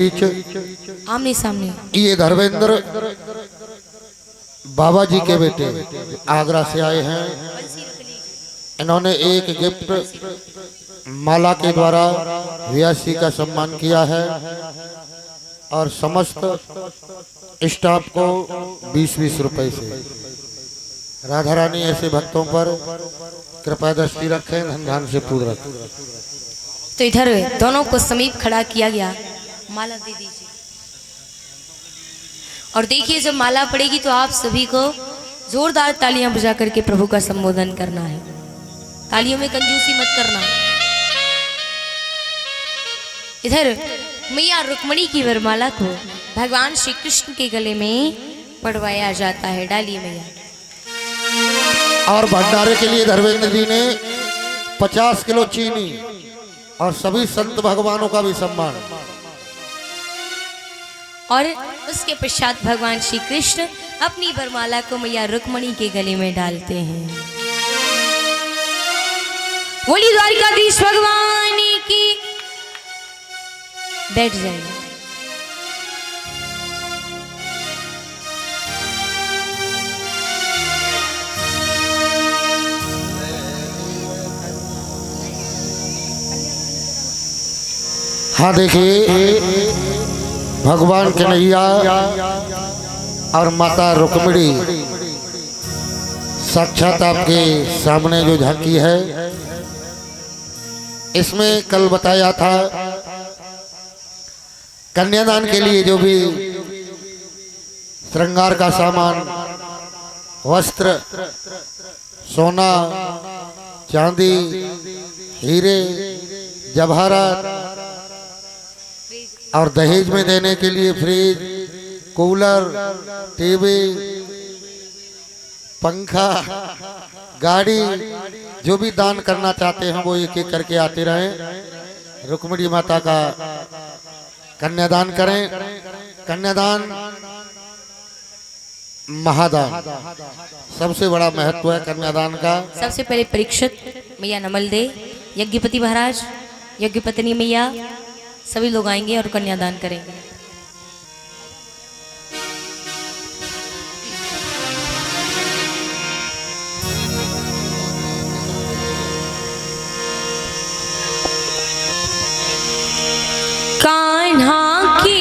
आमने सामने ये धर्मेंद्र बाबा जी के बेटे आगरा से आए हैं। इन्होंने एक गिफ्ट माला के द्वारा व्यासी का सम्मान किया है और समस्त स्टाफ को 20-20 रुपए से। राधा रानी ऐसे भक्तों पर कृपा दृष्टि रखें, धन धान से पूर्ण रखें। तो इधर दोनों को समीप खड़ा किया गया। माला दे दीजिए और देखिए जब माला पड़ेगी तो आप सभी को जोरदार तालियां बजा करके प्रभु का संबोधन करना है। तालियों में कंजूसी मत करना। इधर मैया रुक्मणी की वरमाला को भगवान श्री कृष्ण के गले में पड़वाया जाता है। डालिए मैया। और भंडारे के लिए धर्मेंद्र जी ने 50 किलो चीनी और सभी संत भगवानों का भी सम्मान। और उसके पश्चात भगवान श्री कृष्ण अपनी वरमाला को मैया रुक्मणी के गले में डालते हैं। बोली द्वारिकाधीश भगवान की। बैठ जाइए। हाँ देखिए भगवान कन्हैया और माता रुक्मिणी साक्षात आपके सामने जो झांकी है, इसमें कल बताया था कन्यादान के लिए जो भी श्रृंगार का सामान, वस्त्र, सोना, चांदी, हीरे, जवाहरात और दहेज में देने के लिए फ्रिज, कूलर, टीवी, पंखा, गाड़ी, जो भी दान करना चाहते हैं वो एक एक करके आते रहें। रुक्मिणी माता का कन्यादान करें। कन्यादान महादान, सबसे बड़ा महत्व है कन्यादान का। सबसे पहले परीक्षित मैया नमल दे, यज्ञपति महाराज, यज्ञपत्नी मैया, सभी लोग आएंगे और कन्यादान करेंगे। कान्हा की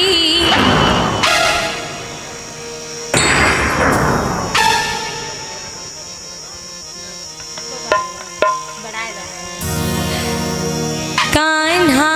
कान्हा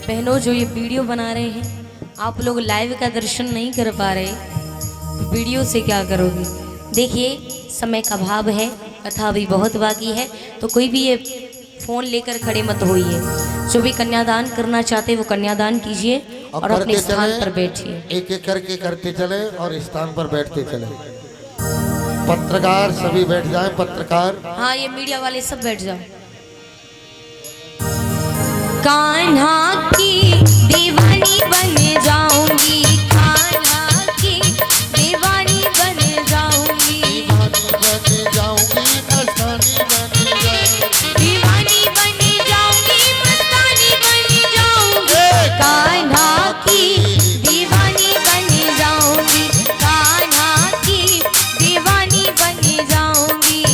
बहनों जो ये वीडियो बना रहे हैं, आप लोग लाइव का दर्शन नहीं कर पा रहे, वीडियो से क्या करोगे। देखिए समय का भाव है, कथा अभी बहुत बाकी है, तो कोई भी ये फोन लेकर खड़े मत होइए। जो भी कन्यादान करना चाहते वो कन्यादान कीजिए और अपने स्थान पर बैठिए। एक एक करके करते चले और स्थान पर बैठते चले। पत्रकार सभी बैठ जाएं, पत्रकार। हाँ ये मीडिया वाले सब बैठ जाओ। कान्हा की दीवानी बन जाऊंगी, कान्हा की दीवानी बन जाऊंगी, दीवानी बन जाऊंगी, मस्तानी बन जाऊंगी, दीवानी बन जाऊंगी, मस्तानी बन जाऊंगी, कान्हा की दीवानी बन जाऊंगी, कान्हा की दीवानी बन जाऊंगी।